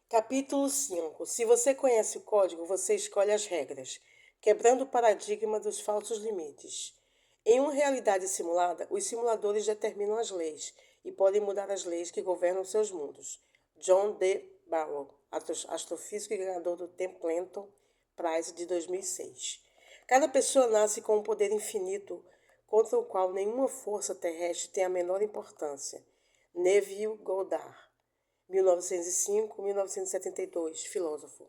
Capítulo 5. Se você conhece o código, você escolhe as regras, quebrando o paradigma dos falsos limites. Em uma realidade simulada, os simuladores determinam as leis e podem mudar as leis que governam seus mundos. John D. Barrow, astrofísico e ganhador do Templeton Prize de 2006. Cada pessoa nasce com um poder infinito contra o qual nenhuma força terrestre tem a menor importância. Neville Goddard, 1905-1972, filósofo.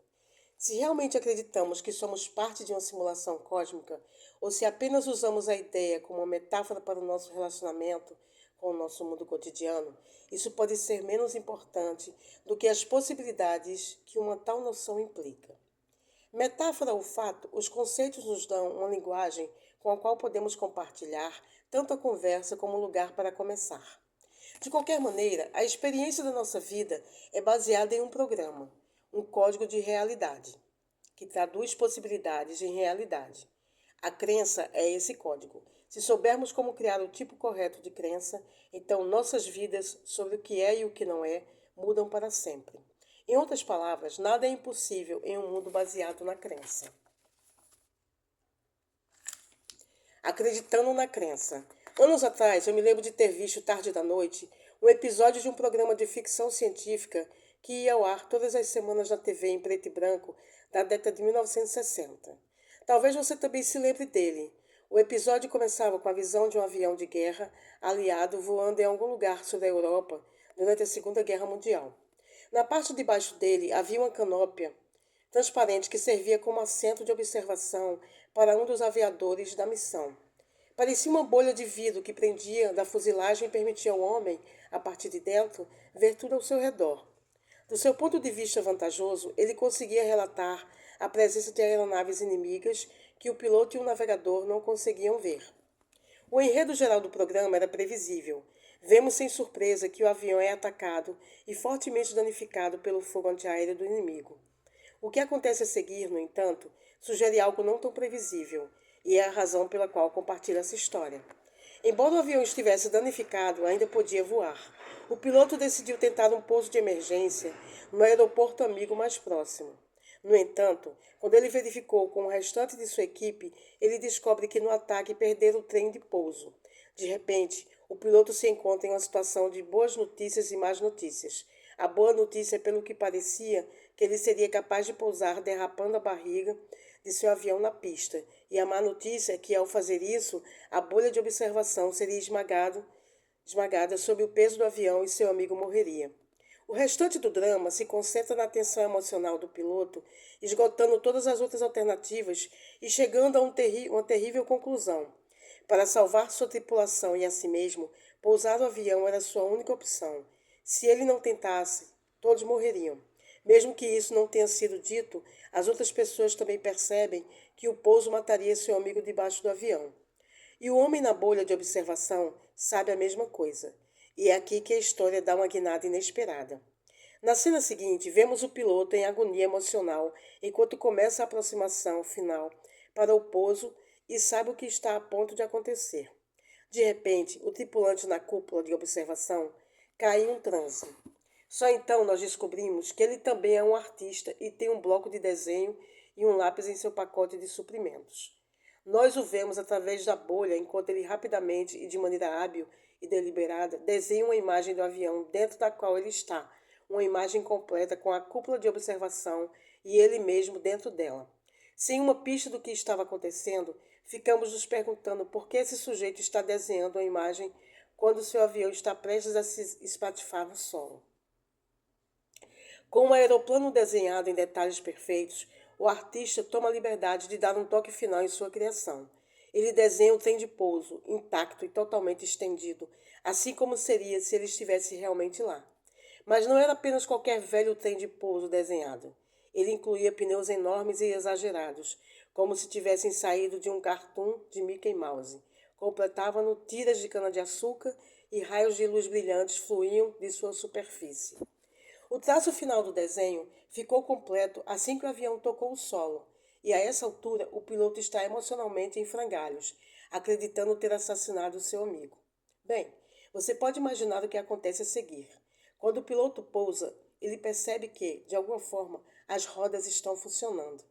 Se realmente acreditamos que somos parte de uma simulação cósmica, ou se apenas usamos a ideia como uma metáfora para o nosso relacionamento com o nosso mundo cotidiano, isso pode ser menos importante do que as possibilidades que uma tal noção implica. Metáfora ou fato, os conceitos nos dão uma linguagem com a qual podemos compartilhar tanto a conversa como o lugar para começar. De qualquer maneira, a experiência da nossa vida é baseada em um programa, um código de realidade, que traduz possibilidades em realidade. A crença é esse código. Se soubermos como criar o tipo correto de crença, então nossas vidas sobre o que é e o que não é mudam para sempre. Em outras palavras, nada é impossível em um mundo baseado na crença. Acreditando na crença. Anos atrás, eu me lembro de ter visto tarde da noite um episódio de um programa de ficção científica que ia ao ar todas as semanas na TV em preto e branco da década de 1960. Talvez você também se lembre dele. O episódio começava com a visão de um avião de guerra aliado voando em algum lugar sobre a Europa durante a Segunda Guerra Mundial. Na parte de baixo dele havia uma canópia transparente que servia como assento de observação para um dos aviadores da missão. Parecia uma bolha de vidro que prendia da fuselagem e permitia ao homem, a partir de dentro, ver tudo ao seu redor. Do seu ponto de vista vantajoso, ele conseguia relatar a presença de aeronaves inimigas que o piloto e o navegador não conseguiam ver. O enredo geral do programa era previsível. Vemos sem surpresa que o avião é atacado e fortemente danificado pelo fogo antiaéreo do inimigo. O que acontece a seguir, no entanto, sugere algo não tão previsível, e é a razão pela qual compartilho essa história. Embora o avião estivesse danificado, ainda podia voar. O piloto decidiu tentar um pouso de emergência no aeroporto amigo mais próximo. No entanto, quando ele verificou com o restante de sua equipe, ele descobre que no ataque perderam o trem de pouso. De repente, o piloto se encontra em uma situação de boas notícias e más notícias. A boa notícia, pelo que parecia, que ele seria capaz de pousar derrapando a barriga de seu avião na pista. E a má notícia é que, ao fazer isso, a bolha de observação seria esmagada sob o peso do avião e seu amigo morreria. O restante do drama se concentra na tensão emocional do piloto, esgotando todas as outras alternativas e chegando a uma terrível conclusão. Para salvar sua tripulação e a si mesmo, pousar o avião era sua única opção. Se ele não tentasse, todos morreriam. Mesmo que isso não tenha sido dito, as outras pessoas também percebem que o pouso mataria seu amigo debaixo do avião. E o homem na bolha de observação sabe a mesma coisa. E é aqui que a história dá uma guinada inesperada. Na cena seguinte, vemos o piloto em agonia emocional enquanto começa a aproximação final para o pouso e sabe o que está a ponto de acontecer. De repente, o tripulante na cúpula de observação cai em um transe. Só então nós descobrimos que ele também é um artista e tem um bloco de desenho e um lápis em seu pacote de suprimentos. Nós o vemos através da bolha enquanto ele rapidamente e de maneira hábil e deliberada desenha uma imagem do avião dentro da qual ele está, uma imagem completa com a cúpula de observação e ele mesmo dentro dela. Sem uma pista do que estava acontecendo, ficamos nos perguntando por que esse sujeito está desenhando uma imagem quando seu avião está prestes a se espatifar no solo. Com um aeroplano desenhado em detalhes perfeitos, o artista toma a liberdade de dar um toque final em sua criação. Ele desenha o trem de pouso, intacto e totalmente estendido, assim como seria se ele estivesse realmente lá. Mas não era apenas qualquer velho trem de pouso desenhado. Ele incluía pneus enormes e exagerados, como se tivessem saído de um cartoon de Mickey Mouse. Completava-no tiras de cana-de-açúcar e raios de luz brilhantes fluíam de sua superfície. O traço final do desenho ficou completo assim que o avião tocou o solo, e a essa altura o piloto está emocionalmente em frangalhos, acreditando ter assassinado seu amigo. Bem, você pode imaginar o que acontece a seguir. Quando o piloto pousa, ele percebe que, de alguma forma, as rodas estão funcionando.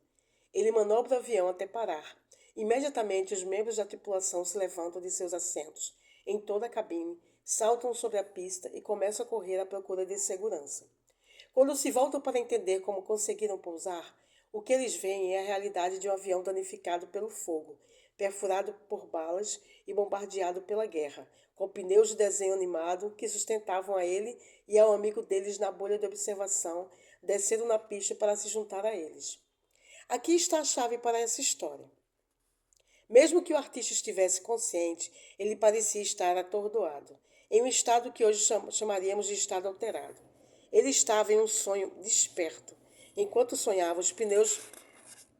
Ele manobra o avião até parar. Imediatamente, os membros da tripulação se levantam de seus assentos em toda a cabine, saltam sobre a pista e começam a correr à procura de segurança. Quando se voltam para entender como conseguiram pousar, o que eles veem é a realidade de um avião danificado pelo fogo, perfurado por balas e bombardeado pela guerra, com pneus de desenho animado que sustentavam a ele e ao amigo deles na bolha de observação, descendo na pista para se juntar a eles. Aqui está a chave para essa história. Mesmo que o artista estivesse consciente, ele parecia estar atordoado, em um estado que hoje chamaríamos de estado alterado. Ele estava em um sonho desperto. Enquanto sonhava, os pneus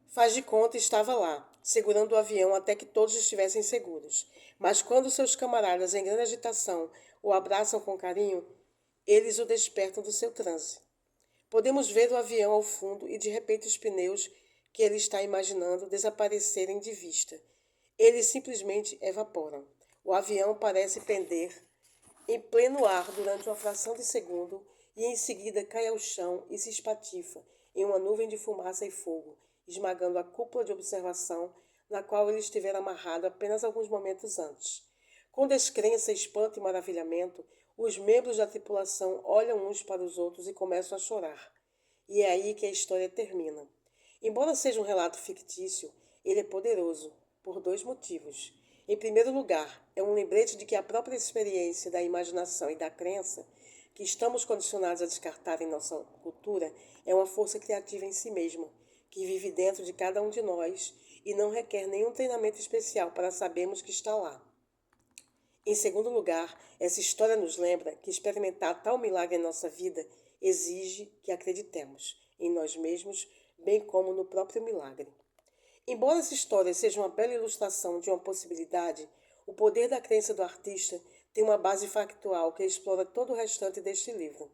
faz de conta estava lá, segurando o avião até que todos estivessem seguros. Mas quando seus camaradas, em grande agitação, o abraçam com carinho, eles o despertam do seu transe. Podemos ver o avião ao fundo e de repente os pneus que ele está imaginando desaparecerem de vista. Eles simplesmente evaporam. O avião parece pender em pleno ar durante uma fração de segundo e em seguida cai ao chão e se espatifa em uma nuvem de fumaça e fogo, esmagando a cúpula de observação na qual ele estivera amarrado apenas alguns momentos antes. Com descrença, espanto e maravilhamento, os membros da tripulação olham uns para os outros e começam a chorar. E é aí que a história termina. Embora seja um relato fictício, ele é poderoso, por dois motivos. Em primeiro lugar, é um lembrete de que a própria experiência da imaginação e da crença, que estamos condicionados a descartar em nossa cultura, é uma força criativa em si mesma, que vive dentro de cada um de nós e não requer nenhum treinamento especial para sabermos que está lá. Em segundo lugar, essa história nos lembra que experimentar tal milagre em nossa vida exige que acreditemos em nós mesmos, bem como no próprio milagre. Embora essa história seja uma bela ilustração de uma possibilidade, o poder da crença do artista tem uma base factual que explora todo o restante deste livro.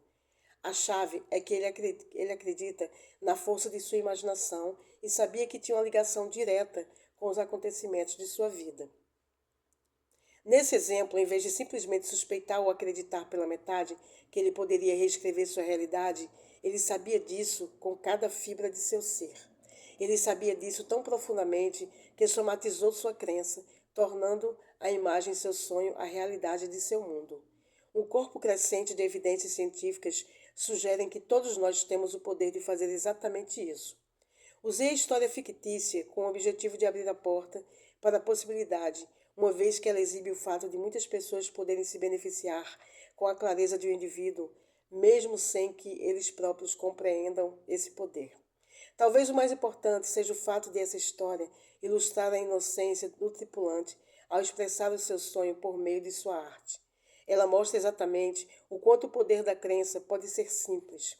A chave é que ele acredita na força de sua imaginação e sabia que tinha uma ligação direta com os acontecimentos de sua vida. Nesse exemplo, em vez de simplesmente suspeitar ou acreditar pela metade que ele poderia reescrever sua realidade, ele sabia disso com cada fibra de seu ser. Ele sabia disso tão profundamente que somatizou sua crença, tornando a imagem seu sonho a realidade de seu mundo. Um corpo crescente de evidências científicas sugerem que todos nós temos o poder de fazer exatamente isso. Usei a história fictícia com o objetivo de abrir a porta para a possibilidade, uma vez que ela exibe o fato de muitas pessoas poderem se beneficiar com a clareza de um indivíduo, mesmo sem que eles próprios compreendam esse poder. Talvez o mais importante seja o fato de essa história ilustrar a inocência do tripulante ao expressar o seu sonho por meio de sua arte. Ela mostra exatamente o quanto o poder da crença pode ser simples.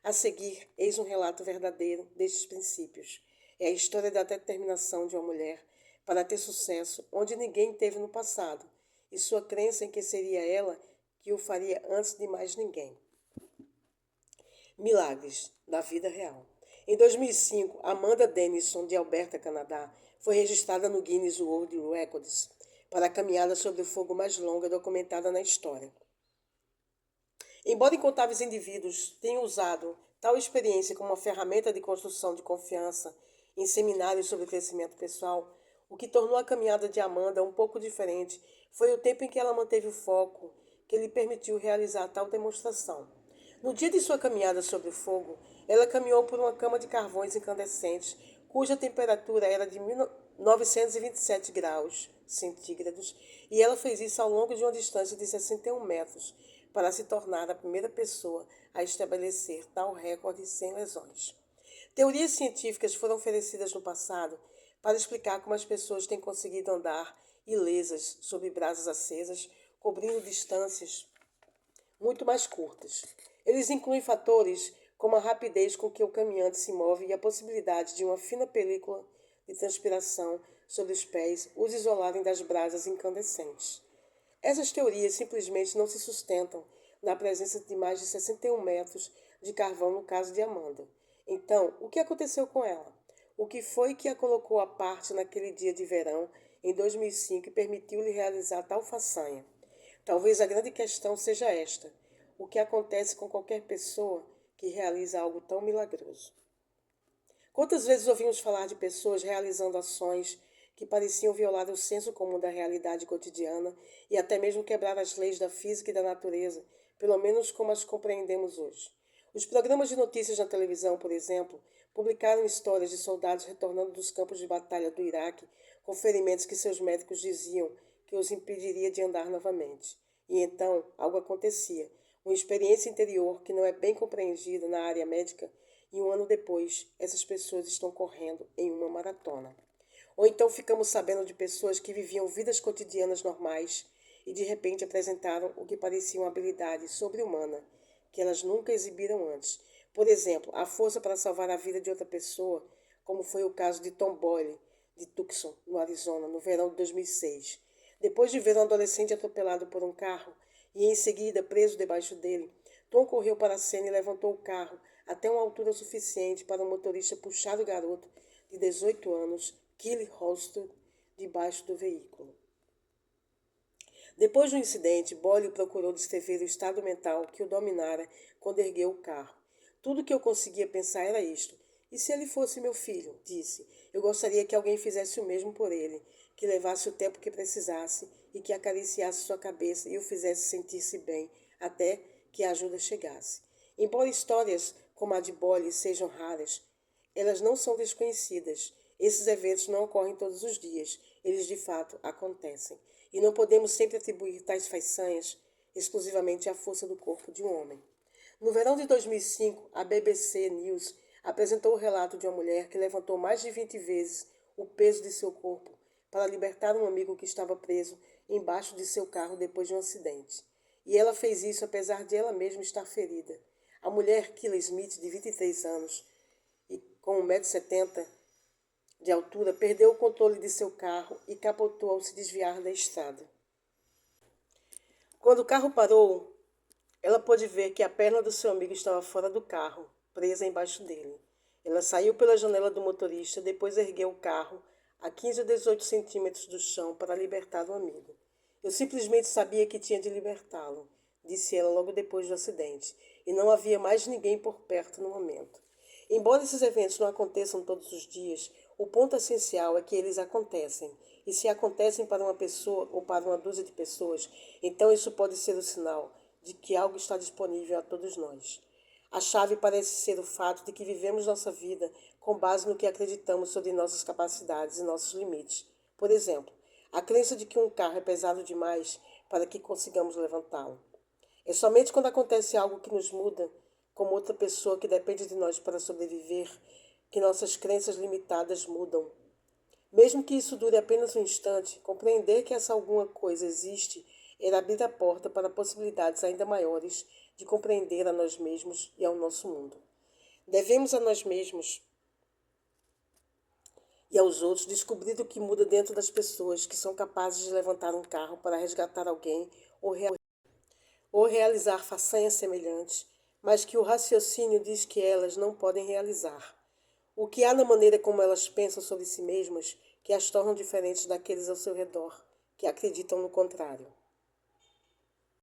A seguir, eis um relato verdadeiro destes princípios. É a história da determinação de uma mulher para ter sucesso onde ninguém teve no passado, e sua crença em que seria ela que o faria antes de mais ninguém. Milagres da vida real. Em 2005, Amanda Denison, de Alberta, Canadá, foi registrada no Guinness World Records para a caminhada sobre o fogo mais longa documentada na história. Embora incontáveis indivíduos tenham usado tal experiência como uma ferramenta de construção de confiança em seminários sobre crescimento pessoal, o que tornou a caminhada de Amanda um pouco diferente foi o tempo em que ela manteve o foco que lhe permitiu realizar tal demonstração. No dia de sua caminhada sobre o fogo, ela caminhou por uma cama de carvões incandescentes, cuja temperatura era de 927 graus centígrados, e ela fez isso ao longo de uma distância de 61 metros, para se tornar a primeira pessoa a estabelecer tal recorde sem lesões. Teorias científicas foram oferecidas no passado para explicar como as pessoas têm conseguido andar ilesas sob brasas acesas, cobrindo distâncias muito mais curtas. Eles incluem fatores como a rapidez com que o caminhante se move e a possibilidade de uma fina película de transpiração sobre os pés os isolarem das brasas incandescentes. Essas teorias simplesmente não se sustentam na presença de mais de 61 metros de carvão no caso de Amanda. Então, o que aconteceu com ela? O que foi que a colocou à parte naquele dia de verão em 2005 e permitiu-lhe realizar tal façanha? Talvez a grande questão seja esta: o que acontece com qualquer pessoa que realiza algo tão milagroso. Quantas vezes ouvimos falar de pessoas realizando ações que pareciam violar o senso comum da realidade cotidiana e até mesmo quebrar as leis da física e da natureza, pelo menos como as compreendemos hoje. Os programas de notícias na televisão, por exemplo, publicaram histórias de soldados retornando dos campos de batalha do Iraque com ferimentos que seus médicos diziam que os impediria de andar novamente. E então algo acontecia, uma experiência interior que não é bem compreendida na área médica, e um ano depois, essas pessoas estão correndo em uma maratona. Ou então ficamos sabendo de pessoas que viviam vidas cotidianas normais e de repente apresentaram o que parecia uma habilidade sobre-humana que elas nunca exibiram antes. Por exemplo, a força para salvar a vida de outra pessoa, como foi o caso de Tom Boyle, de Tucson, no Arizona, no verão de 2006. Depois de ver um adolescente atropelado por um carro e em seguida preso debaixo dele, Tom correu para a cena e levantou o carro até uma altura suficiente para o motorista puxar o garoto de 18 anos, Kelly Holston, debaixo do veículo. Depois do incidente, Boyle procurou descrever o estado mental que o dominara quando ergueu o carro. Tudo que eu conseguia pensar era isto. E se ele fosse meu filho? Disse. Eu gostaria que alguém fizesse o mesmo por ele, que levasse o tempo que precisasse e que acariciasse sua cabeça e o fizesse sentir-se bem, até que a ajuda chegasse. Embora histórias como a de Boyle sejam raras, elas não são desconhecidas. Esses eventos não ocorrem todos os dias, eles de fato acontecem. E não podemos sempre atribuir tais façanhas exclusivamente à força do corpo de um homem. No verão de 2005, a BBC News apresentou o relato de uma mulher que levantou mais de 20 vezes o peso de seu corpo para libertar um amigo que estava preso embaixo de seu carro depois de um acidente. E ela fez isso apesar de ela mesma estar ferida. A mulher, Killa Smith, de 23 anos, e com 1,70 m de altura, perdeu o controle de seu carro e capotou ao se desviar da estrada. Quando o carro parou, ela pôde ver que a perna do seu amigo estava fora do carro, presa embaixo dele. Ela saiu pela janela do motorista, depois ergueu o carro a 15 ou 18 centímetros do chão para libertar o amigo. Eu simplesmente sabia que tinha de libertá-lo, disse ela logo depois do acidente, e não havia mais ninguém por perto no momento. Embora esses eventos não aconteçam todos os dias, o ponto essencial é que eles acontecem. E se acontecem para uma pessoa ou para uma dúzia de pessoas, então isso pode ser o sinal de que algo está disponível a todos nós. A chave parece ser o fato de que vivemos nossa vida com base no que acreditamos sobre nossas capacidades e nossos limites. Por exemplo, a crença de que um carro é pesado demais para que consigamos levantá-lo. É somente quando acontece algo que nos muda, como outra pessoa que depende de nós para sobreviver, que nossas crenças limitadas mudam. Mesmo que isso dure apenas um instante, compreender que essa alguma coisa existe irá abrir a porta para possibilidades ainda maiores de compreender a nós mesmos e ao nosso mundo. Devemos a nós mesmos e aos outros descobrir o que muda dentro das pessoas que são capazes de levantar um carro para resgatar alguém ou realizar façanhas semelhantes, mas que o raciocínio diz que elas não podem realizar. O que há na maneira como elas pensam sobre si mesmas que as tornam diferentes daqueles ao seu redor, que acreditam no contrário.